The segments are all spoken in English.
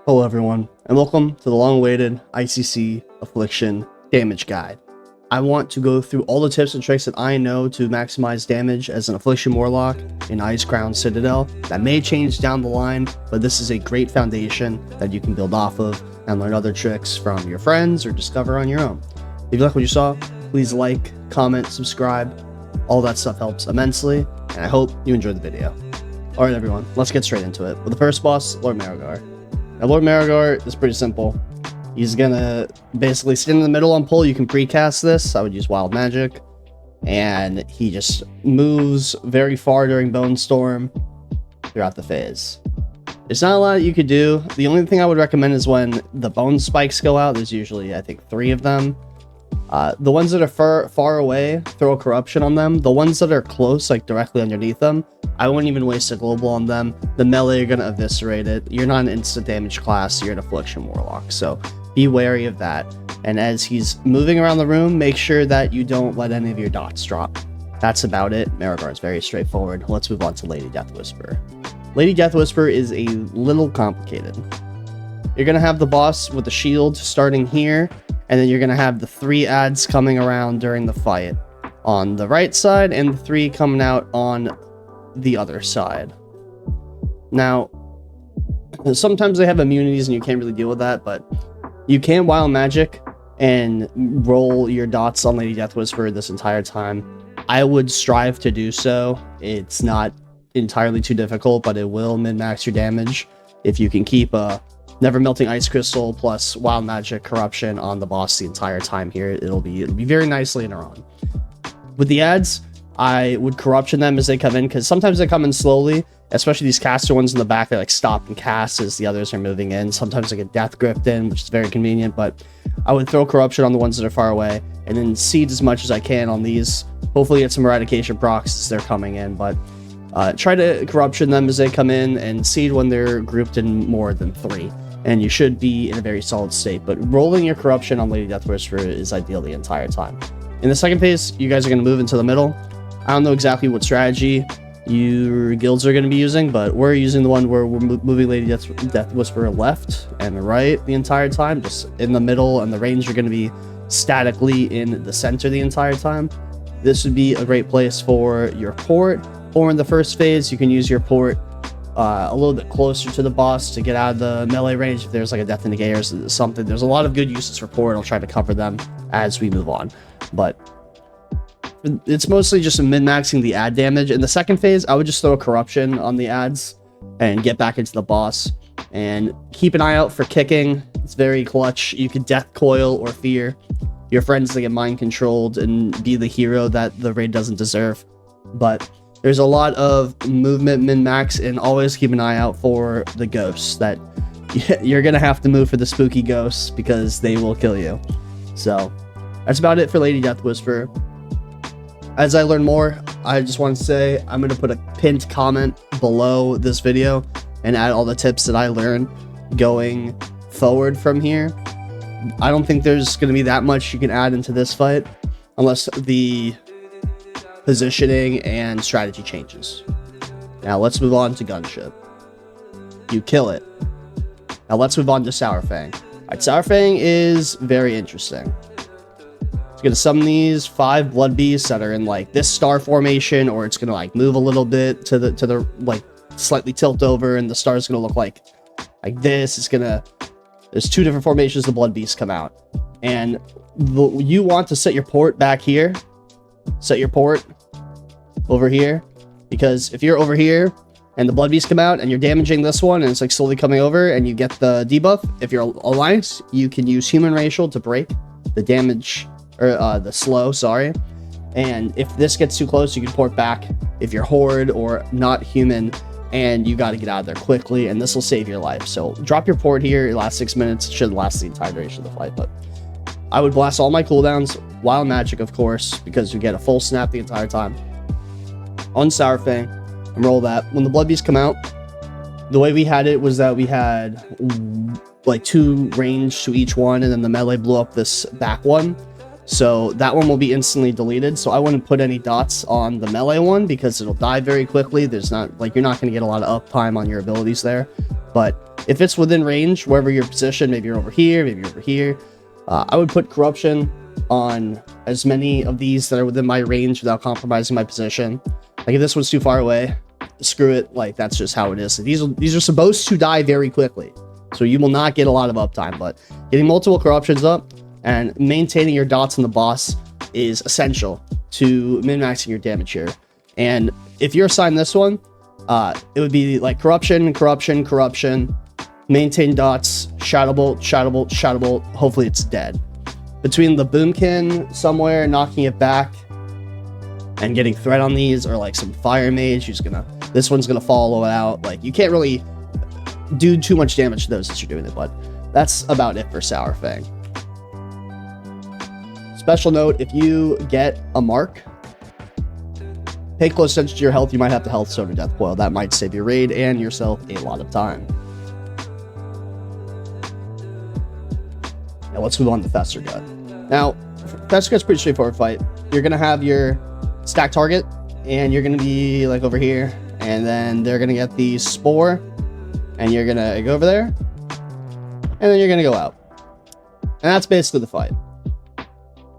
Hello everyone, and welcome to the long-awaited ICC Affliction Damage Guide. I want to go through all the tips and tricks that I know to maximize damage as an Affliction Warlock in Icecrown Citadel. That may change down the line, but this is a great foundation that you can build off of and learn other tricks from your friends or discover on your own. If you like what you saw, please like, comment, subscribe. All that stuff helps immensely, and I hope you enjoyed the video. Alright everyone, let's get straight into it. With the first boss, Lord Marrowgar. Now, Lord Marrowgar is pretty simple. He's gonna basically sit in the middle on pull. You can precast this. I would use Wild Magic. And he just moves very far during Bone Storm throughout the phase. There's not a lot you could do. The only thing I would recommend is when the bone spikes go out. There's usually, I think, 3 of them. The ones that are far away, throw a corruption on them. The ones that are close, like directly underneath them, I wouldn't even waste a global on them. The melee, you're going to eviscerate it. You're not an instant damage class, you're an Affliction Warlock, so be wary of that. And as he's moving around the room, make sure that you don't let any of your dots drop. That's about it. Marrowgar is very straightforward. Let's move on to Lady Deathwhisper. Lady Deathwhisper is a little complicated. You're going to have the boss with the shield starting here, and then you're going to have the 3 adds coming around during the fight on the right side, and the 3 coming out on the other side. Now, sometimes they have immunities and you can't really deal with that, but you can Wild Magic and roll your dots on Lady Deathwhisper this entire time. I would strive to do so. It's not entirely too difficult, but it will min-max your damage. If you can keep a Never Melting Ice Crystal plus Wild Magic Corruption on the boss the entire time here, it'll be very nicely in a run. With the ads, I would corruption them as they come in, because sometimes they come in slowly, especially these caster ones in the back. They like stop and cast as the others are moving in. Sometimes they get death gripped in, which is very convenient, but I would throw corruption on the ones that are far away and then seed as much as I can on these. Hopefully get some eradication procs as they're coming in, but try to corruption them as they come in and seed when they're grouped in more than 3. And you should be in a very solid state, but rolling your corruption on Lady Deathwhisper is ideal the entire time. In the second phase, you guys are going to move into the middle. I don't know exactly what strategy your guilds are going to be using, but we're using the one where we're moving Lady Deathwhisper left and right the entire time, just in the middle, and the range are going to be statically in the center the entire time. This would be a great place for your port, or in the first phase, you can use your port a little bit closer to the boss to get out of the melee range if there's like a death indicate or something. There's a lot of good uses for port. I'll try to cover them as we move on, but it's mostly just min-maxing the ad damage. In the second phase, I would just throw a corruption on the ads and get back into the boss, and keep an eye out for kicking. It's very clutch. You could death coil or fear your friends to get mind controlled and be the hero that the raid doesn't deserve. But there's a lot of movement min-max, and always keep an eye out for the ghosts. That you're gonna have to move for the spooky ghosts because they will kill you. So that's about it for Lady Deathwhisper. As I learn more, I just want to say I'm going to put a pinned comment below this video and add all the tips that I learned going forward from here. I don't think there's going to be that much you can add into this fight unless the positioning and strategy changes. Now let's move on to Gunship. You kill it. Now let's move on to Saurfang. Alright, Saurfang is very interesting. It's gonna summon these 5 blood beasts that are in like this star formation, or it's gonna like move a little bit to the like slightly tilt over, and the star is gonna look like this. There's 2 different formations the blood beasts come out, and you want to set your port back here. Set your port over here, because if you're over here and the blood beasts come out and you're damaging this one and it's like slowly coming over and you get the debuff, if you're Alliance, you can use Human Racial to break the damage, or the slow, sorry. And if this gets too close, you can port back if you're Horde or not human, and you got to get out of there quickly, and this will save your life. So drop your port here. It lasts 6 minutes. It should last the entire duration of the fight, but I would blast all my cooldowns. Wild Magic, of course, because you get a full snap the entire time on Saurfang, and roll that. When the blood beasts come out, the way we had it was that we had like 2 range to each one, and then the melee blew up this back one. So that one will be instantly deleted. So I wouldn't put any dots on the melee one because it'll die very quickly. There's not, like, you're not going to get a lot of uptime on your abilities there. But if it's within range, wherever you're positioned, maybe you're over here, maybe you're over here, I would put corruption on as many of these that are within my range without compromising my position. Like if this one's too far away, screw it. Like that's just how it is. These are supposed to die very quickly, so you will not get a lot of uptime. But getting multiple corruptions up and maintaining your dots on the boss is essential to min-maxing your damage here. And if you're assigned this one, it would be like corruption, corruption, corruption, maintain dots, shadow bolt, shadow bolt, shadow bolt. Hopefully it's dead. Between the boomkin somewhere, knocking it back, and getting threat on these, or like some fire mage who's gonna, this one's gonna follow it out. Like you can't really do too much damage to those as you're doing it, but that's about it for Saurfang. Special note, if you get a mark, pay close attention to your health. You might have to health soda death coil. That might save your raid and yourself a lot of time. Now let's move on to Festergut. Now, Festergut's a pretty straightforward fight. You're gonna have your stack target, and you're gonna be like over here, and then they're gonna get the spore, and you're gonna go over there, and then you're gonna go out. And that's basically the fight.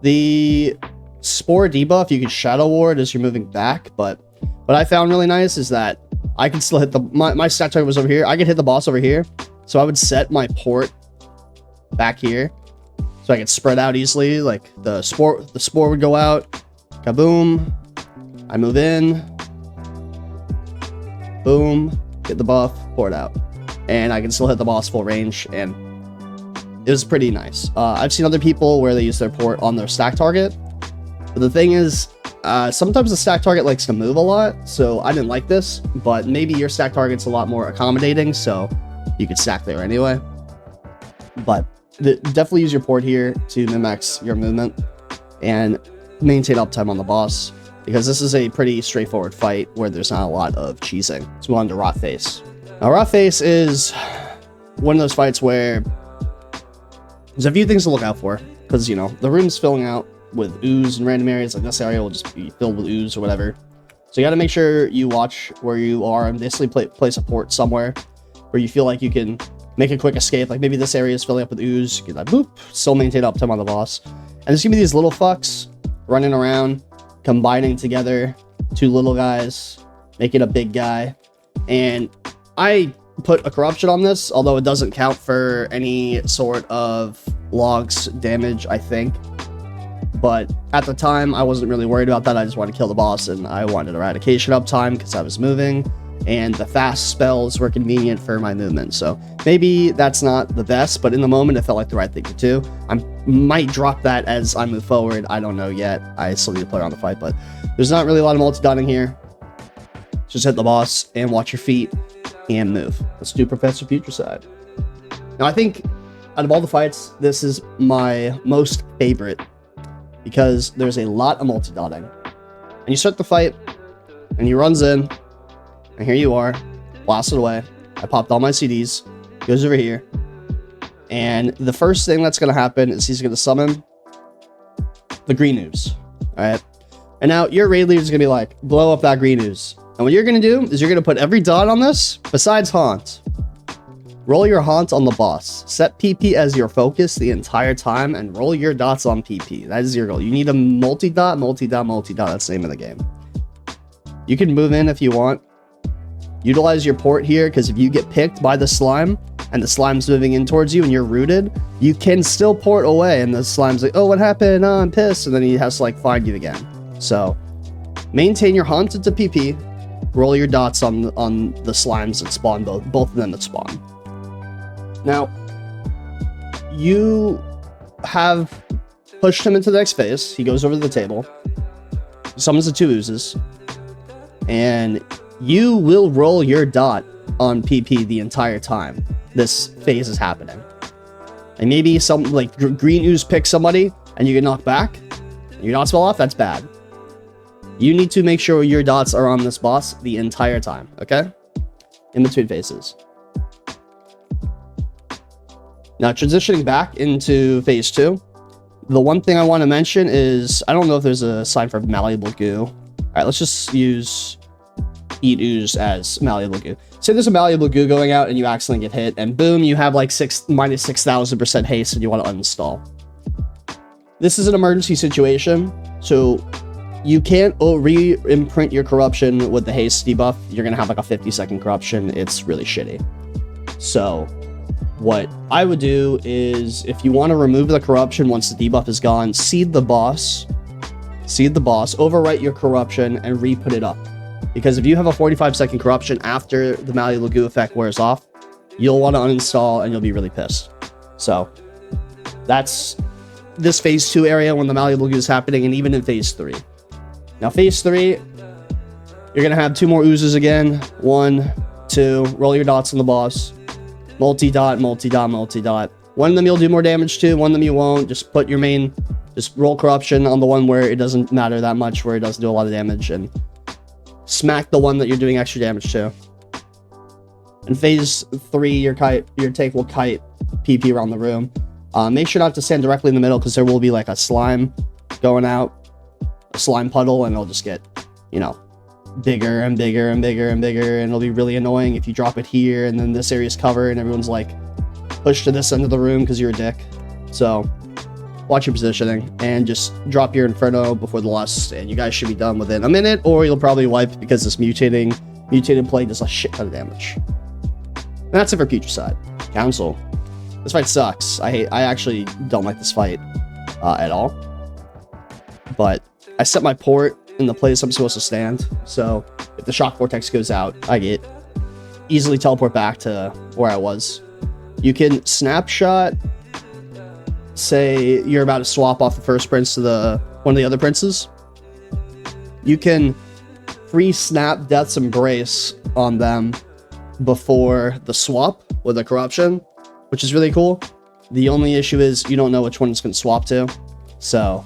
The spore debuff, you can shadow ward as you're moving back, but what I found really nice is that I can still hit the, my stack target was over here. I could hit the boss over here, so I would set my port back here, so I could spread out easily. Like the spore would go out, kaboom, I move in, boom, get the buff, pour it out, and I can still hit the boss full range, and it was pretty nice. I've seen other people where they use their port on their stack target, but the thing is, sometimes the stack target likes to move a lot, so I didn't like this, but maybe your stack target's a lot more accommodating, so you could stack there anyway. But definitely use your port here to min-max your movement and maintain uptime on the boss, because this is a pretty straightforward fight where there's not a lot of cheesing. Let's move on to Rotface. Now, Rotface is one of those fights where there's a few things to look out for, because, you know, the room's filling out with ooze in random areas. Like this area will just be filled with ooze or whatever. So you got to make sure you watch where you are and basically place a port somewhere where you feel like you can make a quick escape. Like maybe this area is filling up with ooze. You can like, boop, still maintain uptime on the boss. And there's going to be these little fucks running around, combining together, two little guys, making a big guy. And I put a corruption on this, although it doesn't count for any sort of logs damage, I think. But at the time, I wasn't really worried about that. I just wanted to kill the boss, and I wanted eradication uptime because I was moving, and the fast spells were convenient for my movement. So maybe that's not the best, but in the moment, it felt like the right thing to do. I might drop that as I move forward. I don't know yet. I still need to play around the fight, but there's not really a lot of multi-dotting here. Just hit the boss and watch your feet and move. Let's do Professor Putricide. Now, I think out of all the fights, this is my most favorite because there's a lot of multi-dotting. And you start the fight, and he runs in, and here you are, blasted away. I popped all my CDs, goes over here, and the first thing that's going to happen is he's going to summon the green ooze. All right? And now your raid leader is going to be like, blow up that green ooze. And what you're going to do is you're going to put every dot on this, besides Haunt. Roll your Haunt on the boss. Set PP as your focus the entire time, and roll your dots on PP. That is your goal. You need a multi-dot, multi-dot, multi-dot. That's the name of the game. You can move in if you want. Utilize your port here, because if you get picked by the slime, and the slime's moving in towards you, and you're rooted, you can still port away, and the slime's like, oh, what happened? Oh, I'm pissed. And then he has to, like, find you again. So, maintain your Haunt into PP. Roll your dots on the slimes that spawn, both of them that spawn. Now, you have pushed him into the next phase. He goes over to the table, summons the two oozes, and you will roll your dot on PP the entire time this phase is happening. And maybe some like green ooze picks somebody and you get knocked back, and your dots fell off. That's bad. You need to make sure your dots are on this boss the entire time, okay? In between phases. Now, transitioning back into phase 2, the one thing I want to mention is, I don't know if there's a sign for malleable goo. All right, let's just use eat ooze as malleable goo. Say there's a malleable goo going out and you accidentally get hit, and boom, you have like minus 6,000% haste and you want to uninstall. This is an emergency situation, so you can't re-imprint your corruption with the haste debuff. You're gonna have like a 50-second corruption. It's really shitty. So what I would do is, if you want to remove the corruption once the debuff is gone, seed the boss, overwrite your corruption, and re-put it up. Because if you have a 45-second corruption after the malleable goo effect wears off, you'll want to uninstall and you'll be really pissed. So that's this phase 2 area when the malleable goo is happening, and even in phase 3. Now phase 3, you're going to have 2 more oozes again. 1, 2, roll your dots on the boss. Multi-dot, multi-dot, multi-dot. One of them you'll do more damage to, one of them you won't. Just put your main, just roll corruption on the one where it doesn't matter that much, where it doesn't do a lot of damage, and smack the one that you're doing extra damage to. In phase 3, your tank will kite PP around the room. Make sure not to stand directly in the middle, because there will be like a slime going out, a slime puddle, and it'll just get, you know, bigger and bigger and bigger and bigger, and it'll be really annoying if you drop it here and then this area's covered and everyone's like pushed to this end of the room because you're a dick. So watch your positioning and just drop your Inferno before the lust, and you guys should be done within a minute, or you'll probably wipe because this mutated plate does a shit ton of damage. And that's it for Putricide. Council. This fight sucks. I actually don't like this fight at all. But I set my port in the place I'm supposed to stand, so if the shock vortex goes out, I get easily teleport back to where I was. You can snapshot, say you're about to swap off the first prince to one of the other princes. You can free snap Death's Embrace on them before the swap with the corruption, which is really cool. The only issue is you don't know which one it's going to swap to, so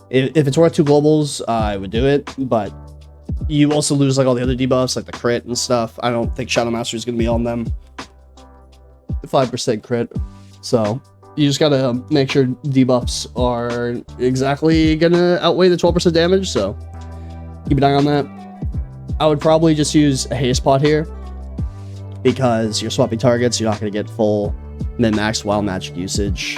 if it's worth 2 globals, I would do it, but you also lose like all the other debuffs, like the crit and stuff. I don't think Shadow Master is going to be on them. 5% crit, so you just gotta make sure debuffs are exactly gonna outweigh the 12% damage, so keep an eye on that. I would probably just use a haste pot here, because you're swapping targets, you're not gonna get full min-max wild magic usage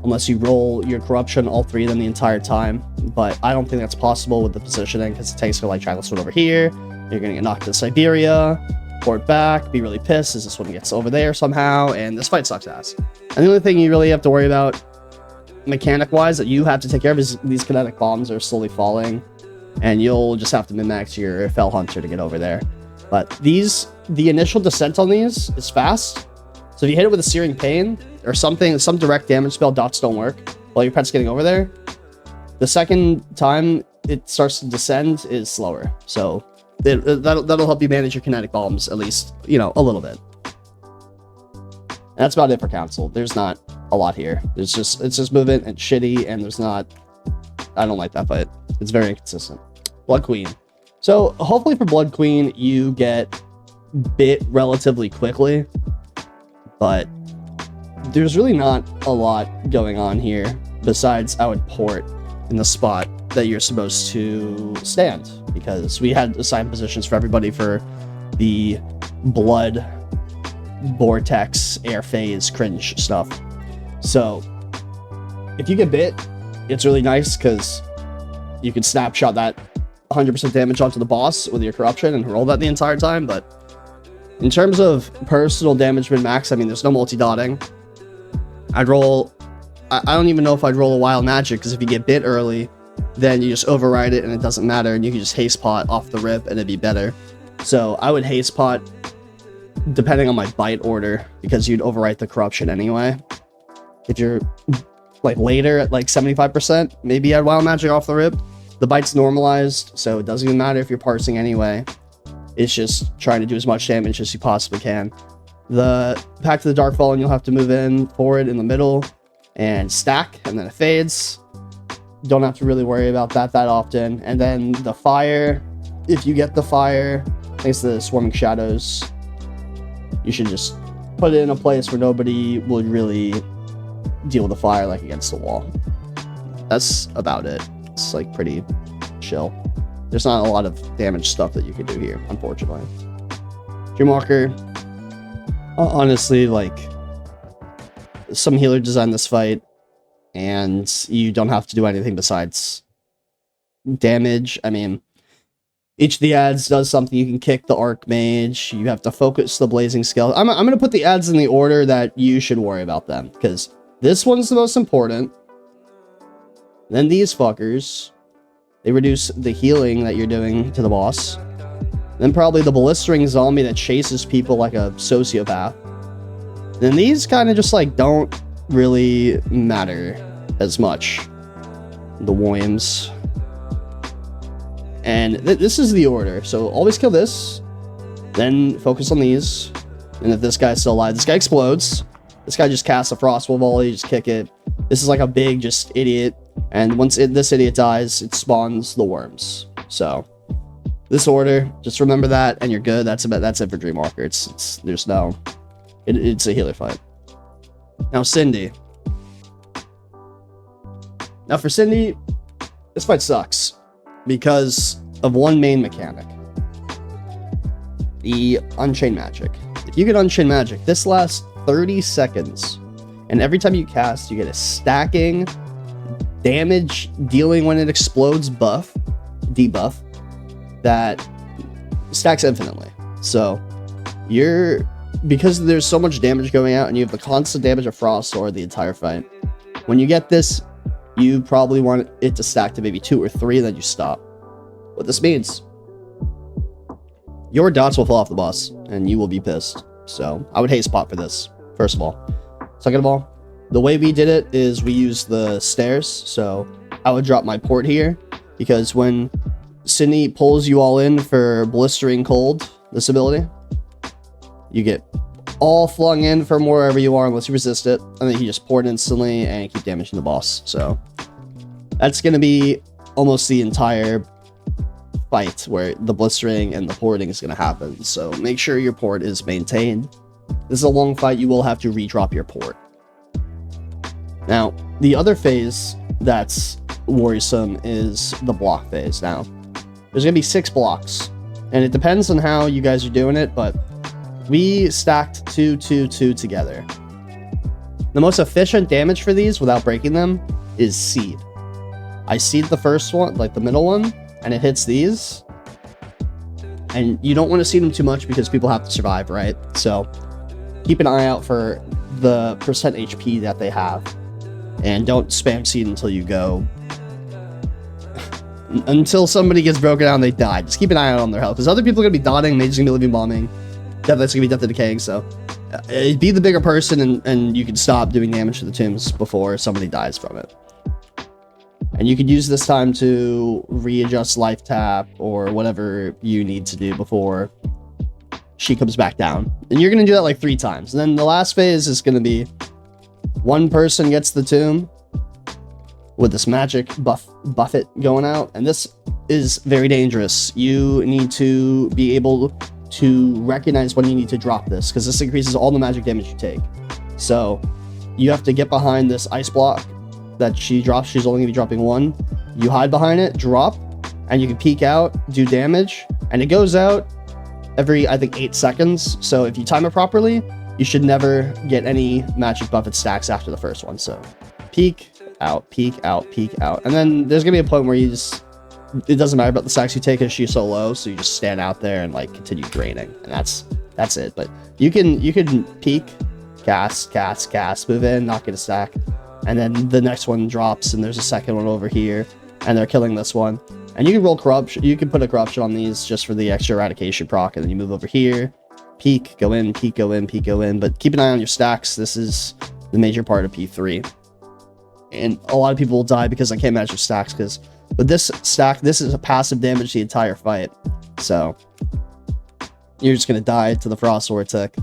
unless you roll your corruption all 3 of them the entire time, but I don't think that's possible with the positioning, because the tank's gonna like try to swim over here, you're gonna get knocked to Siberia, port back, be really pissed as this one gets over there somehow, and this fight sucks ass. And the only thing you really have to worry about mechanic-wise that you have to take care of is these kinetic bombs are slowly falling, and you'll just have to min-max your Fell Hunter to get over there. But the initial descent on these is fast, so if you hit it with a Searing Pain or something, some direct damage spell, dots don't work while your pet's getting over there. The second time it starts to descend is slower, so that'll help you manage your kinetic bombs, at least, you know, a little bit. And that's about it for Council. There's not a lot here. It's just movement and shitty, and I don't like that fight. It's very inconsistent. Blood Queen. So hopefully for Blood Queen you get bit relatively quickly, but there's really not a lot going on here besides I would port in the spot that you're supposed to stand, because we had assigned positions for everybody for the blood vortex air phase cringe stuff. So if you get bit, it's really nice because you can snapshot that 100% damage onto the boss with your corruption and roll that the entire time. But in terms of personal damage min-max, I mean, there's no multi-dotting. I don't even know if I'd roll a wild magic, because if you get bit early, then you just override it and it doesn't matter, and you can just haste pot off the rip and it'd be better. So I would haste pot depending on my bite order, because you'd overwrite the corruption anyway. If you're like later at like 75%, maybe add wild magic off the rip. The bite's normalized, so it doesn't even matter if you're parsing anyway. It's just trying to do as much damage as you possibly can. The Pact of the Darkfall, and you'll have to move in forward in the middle and stack, and then it fades. Don't have to really worry about that often. And then the fire, if you get the fire, thanks to the Swarming Shadows, you should just put it in a place where nobody would really deal with the fire, like against the wall. That's about it. It's like pretty chill. there's not a lot of damage stuff that you can do here, unfortunately. Dreamwalker, honestly, like, some healer designed this fight, and you don't have to do anything besides damage. I mean, each of the ads does something. You can kick the Archmage. You have to focus the Blazing Skeleton. I'm going to put the ads in the order that you should worry about them, because this one's the most important. Then these fuckers, they reduce the healing that you're doing to the boss. Then probably the Blistering Zombie that chases people like a sociopath. Then these kind of just like don't really matter as much. The Williams. And this is the order. So always kill this. Then focus on these. And if this guy's still alive, this guy explodes. This guy just casts a Frostwall Volley, just kick it. This is like a big just idiot. And once this idiot dies, it spawns the worms. So this order, just remember that, and you're good. That's it for Dreamwalker. It's a healer fight. Now Sindy. Now for Sindy, this fight sucks because of one main mechanic. The Unchained Magic. If you get Unchained Magic, this lasts 30 seconds. And every time you cast, you get a stacking, damage dealing when it explodes debuff, that stacks infinitely. So because there's so much damage going out and you have the constant damage of Frost Sword the entire fight, when you get this, you probably want it to stack to maybe 2 or 3, then you stop. What this means, your dots will fall off the boss and you will be pissed. So I would hate spot for this, first of all. Second of all, the way we did it is we used the stairs. So I would drop my port here, because when Sindy pulls you all in for Blistering Cold, this ability, you get all flung in from wherever you are unless you resist it, and then you just port instantly and keep damaging the boss. So that's going to be almost the entire fight where the blistering and the porting is going to happen. So make sure your port is maintained. This is a long fight. You will have to redrop your port. Now, the other phase that's worrisome is the block phase. Now, there's going to be 6 blocks, and it depends on how you guys are doing it, but we stacked 2, 2, 2 together. The most efficient damage for these without breaking them is seed. I seed the first one, like the middle one, and it hits these. And you don't want to seed them too much because people have to survive, right? So keep an eye out for the percent HP that they have. And don't spam seed until you go. Until somebody gets broken down, they die. Just keep an eye out on their health, because other people are going to be dotting, mages going to be living bombing. That's going to be death to decaying, so be the bigger person, and you can stop doing damage to the tombs before somebody dies from it. And you could use this time to readjust life tap or whatever you need to do before she comes back down. And you're going to do that like 3 times. And then the last phase is going to be one person gets the tomb with this magic buffet going out. And this is very dangerous. You need to be able to recognize when you need to drop this, because this increases all the magic damage you take. So you have to get behind this ice block that she drops. She's only gonna be dropping 1. You hide behind it, drop, and you can peek out, do damage, and it goes out every, I think, 8 seconds. So if you time it properly, you should never get any magic buffet stacks after the first one. So peek out, peek out, peek out, and then there's gonna be a point where you just, it doesn't matter about the stacks you take because she's so low, so you just stand out there and like continue draining, and that's it. But you can peek, cast, move in, not get a stack, and then the next one drops, and there's a second one over here, and they're killing this one. And you can roll corruption. You can put a corruption on these just for the extra eradication proc, and then you move over here, peek, go in, peek, go in, peek, go in. But keep an eye on your stacks. This is the major part of P3, and a lot of people will die because I can't match your stacks, because with this stack, this is a passive damage the entire fight. So you're just gonna die to the Frost Sword tick,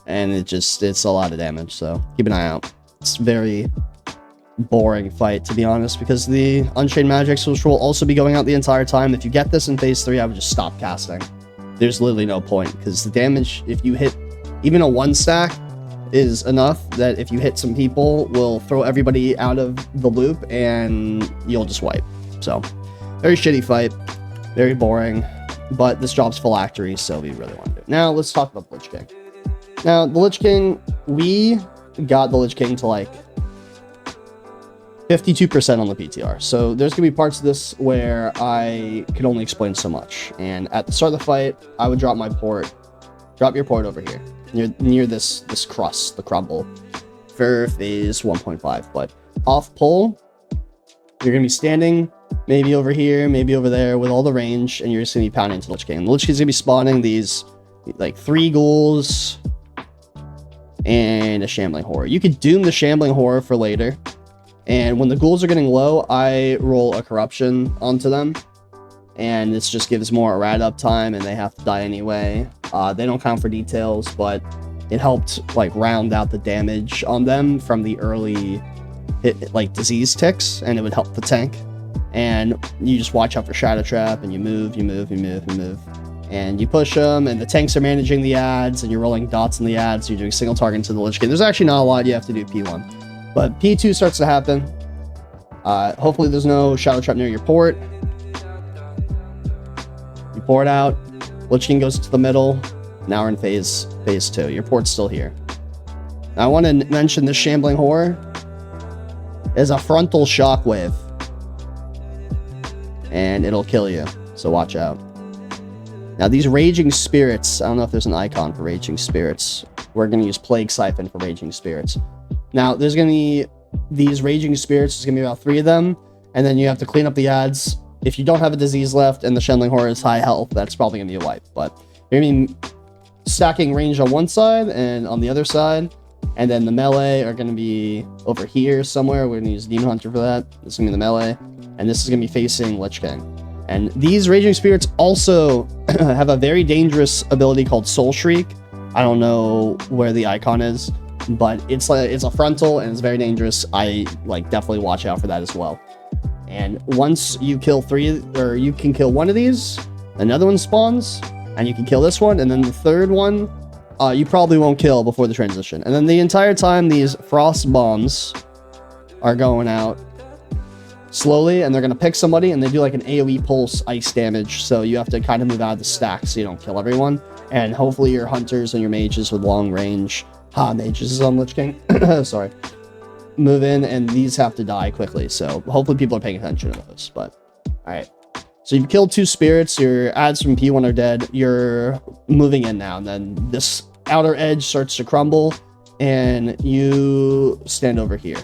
and it's a lot of damage. So keep an eye out. It's very boring fight, to be honest, because the Unchained Magics, which will also be going out the entire time. If you get this in phase 3, I would just stop casting. There's literally no point, because the damage, if you hit even a 1 stack, is enough that if you hit some people, will throw everybody out of the loop and you'll just wipe. So very shitty fight. Very boring, but this drops phylactery, so we really want to do it. Now, let's talk about the Lich King. Now, the Lich King, we got the Lich King to like 52% on the PTR. So there's going to be parts of this where I can only explain so much. And at the start of the fight, I would drop my port. Drop your port over here, near this crust, the crumble, for phase 1.5. But off pull, you're going to be standing maybe over here, maybe over there with all the range, and you're just going to be pounding into the Lich King. The Lich King's going to be spawning these like 3 ghouls and a Shambling Horror. You could doom the Shambling Horror for later. And when the ghouls are getting low, I roll a corruption onto them. And this just gives more rat up time, and they have to die anyway. They don't count for details, but it helped like round out the damage on them from the early like disease ticks, and it would help the tank. And you just watch out for Shadow Trap, and you move. And you push them, and the tanks are managing the ads, and you're rolling dots in the ads, so you're doing single target to the Lich King. There's actually not a lot you have to do P1. But P2 starts to happen. Hopefully there's no Shadow Trap near your port. You port out. Lich King goes to the middle. Now we're in phase 2. Your port's still here. Now I want to mention this Shambling Horror is a frontal shockwave. And it'll kill you. So watch out. Now these Raging Spirits, I don't know if there's an icon for Raging Spirits. We're going to use Plague Siphon for Raging Spirits. Now, there's going to be these Raging Spirits. There's going to be about 3 of them. And then you have to clean up the ads. If you don't have a disease left and the Shambling Horror is high health, that's probably going to be a wipe. But you're going to be stacking range on one side and on the other side. And then the melee are going to be over here somewhere. We're going to use Demon Hunter for that. This is going to be the melee. And this is going to be facing Lich King. And these Raging Spirits also have a very dangerous ability called Soul Shriek. I don't know where the icon is, but it's a frontal and it's very dangerous. I like definitely watch out for that as well. And once you kill 3, or you can kill 1 of these, another one spawns, and you can kill this one, and then the third one, you probably won't kill before the transition. And then the entire time, these frost bombs are going out slowly, and they're going to pick somebody, and they do like an AoE pulse ice damage, so you have to kind of move out of the stack so you don't kill everyone. And hopefully your hunters and your mages with long range, mages is on Lich King, sorry, move in, and these have to die quickly, so hopefully people are paying attention to those. But alright, so you've killed 2 spirits, your ads from P1 are dead, you're moving in now, and then this outer edge starts to crumble, and you stand over here.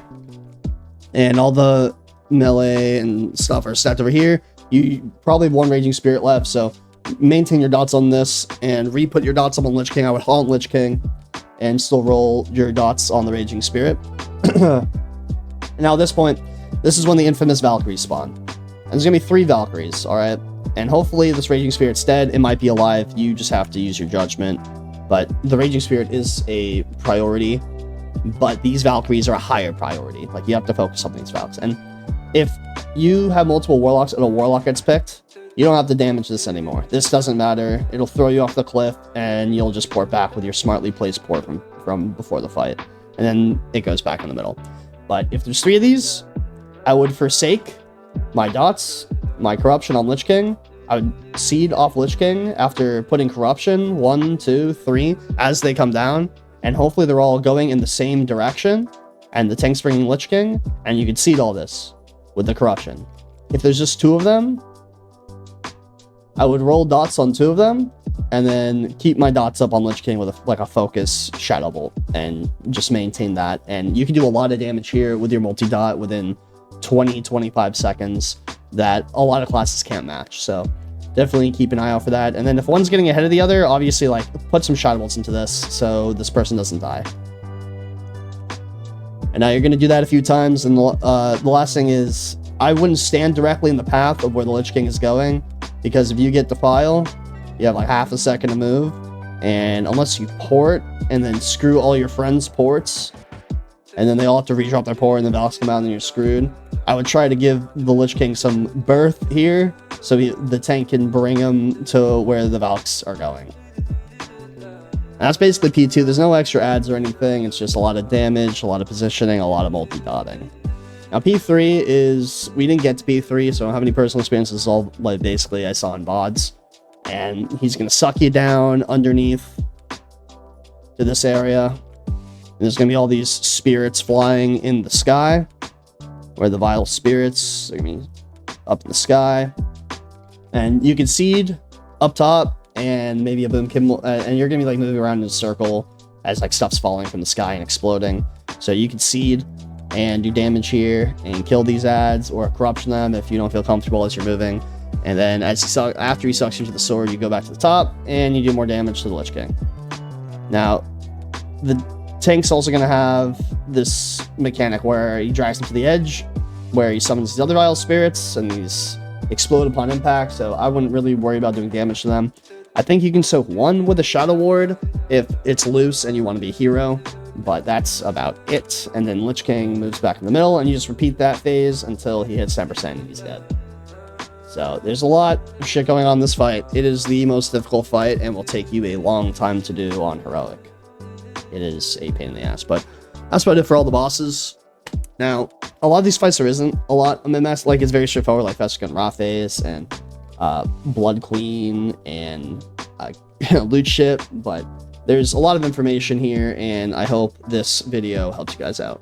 And all the melee and stuff are stacked over here. You probably have 1 Raging Spirit left, so maintain your dots on this and re-put your dots up on Lich King. I would haunt Lich King and still roll your dots on the Raging Spirit. Now at this point, this is when the infamous Valkyries spawn. And there's gonna be 3 Valkyries, alright? And hopefully this Raging Spirit's dead. It might be alive. You just have to use your judgment. But the Raging Spirit is a priority, but these Valkyries are a higher priority. Like, you have to focus on these Valks. And if you have multiple Warlocks and a Warlock gets picked, you don't have to damage this anymore. This doesn't matter. It'll throw you off the cliff, and you'll just port back with your smartly placed port from before the fight. And then it goes back in the middle. But if there's 3 of these, I would forsake my dots, my corruption on Lich King. I would seed off Lich King after putting corruption, 1, 2, 3, as they come down. And hopefully they're all going in the same direction. And the tank's bringing Lich King, and you can seed all this with the corruption. If there's just 2 of them, I would roll dots on 2 of them, and then keep my dots up on Lich King with a focus Shadow Bolt, and just maintain that. And you can do a lot of damage here with your multi-dot within 20-25 seconds that a lot of classes can't match. So definitely keep an eye out for that. And then if one's getting ahead of the other, obviously like put some Shadow Bolts into this so this person doesn't die. And now you're going to do that a few times. And the last thing is, I wouldn't stand directly in the path of where the Lich King is going, because if you get Defile, you have like half a second to move. And unless you port and then screw all your friends' ports, and then they all have to redrop their port, and the Valks come out and then you're screwed. I would try to give the Lich King some berth here, so the tank can bring him to where the Valks are going. And that's basically P2. There's no extra ads or anything. It's just a lot of damage, a lot of positioning, a lot of multi-dotting. Now P3 is, we didn't get to P3, so I don't have any personal experience. This is all like basically I saw in VODs. And he's gonna suck you down underneath to this area. And there's gonna be all these spirits flying in the sky, where the vile spirits are gonna be up in the sky. And you can seed up top, and maybe a boom kimball, and you're gonna be like moving around in a circle as like stuff's falling from the sky and exploding. So you can seed and do damage here and kill these ads or corruption them if you don't feel comfortable as you're moving. And then after he sucks you to the sword, you go back to the top and you do more damage to the Lich King. Now, the tank's also going to have this mechanic where he drags them to the edge, where he summons these other vile spirits and these explode upon impact, so I wouldn't really worry about doing damage to them. I think you can soak one with a Shadow Ward if it's loose and you want to be a hero, but that's about it. And then Lich King moves back in the middle, and you just repeat that phase until he hits 10% and he's dead. So there's a lot of shit going on in this fight. It is the most difficult fight and will take you a long time to do on Heroic. It is a pain in the ass, but that's about it for all the bosses. Now, a lot of these fights there isn't a lot of min-max, like it's very straightforward, like Festergut and Rotface and Blood Queen and loot ship, but there's a lot of information here, and I hope this video helps you guys out.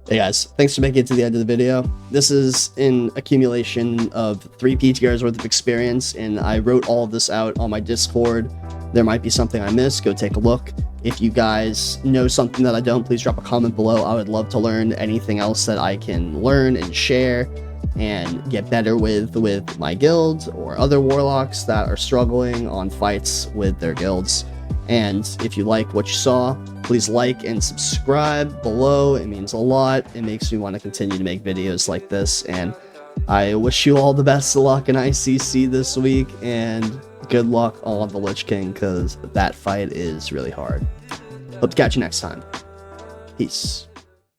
Hey guys, thanks for making it to the end of the video. This is an accumulation of 3 PTRs worth of experience, and I wrote all of this out on my Discord. There might be something I missed, go take a look. If you guys know something that I don't, please drop a comment below. I would love to learn anything else that I can learn and share and get better with my guild or other warlocks that are struggling on fights with their guilds. And if you like what you saw, please like and subscribe below. It means a lot. It makes me want to continue to make videos like this. And I wish you all the best of luck in ICC this week. And good luck on the Lich King, because that fight is really hard. Hope to catch you next time. Peace.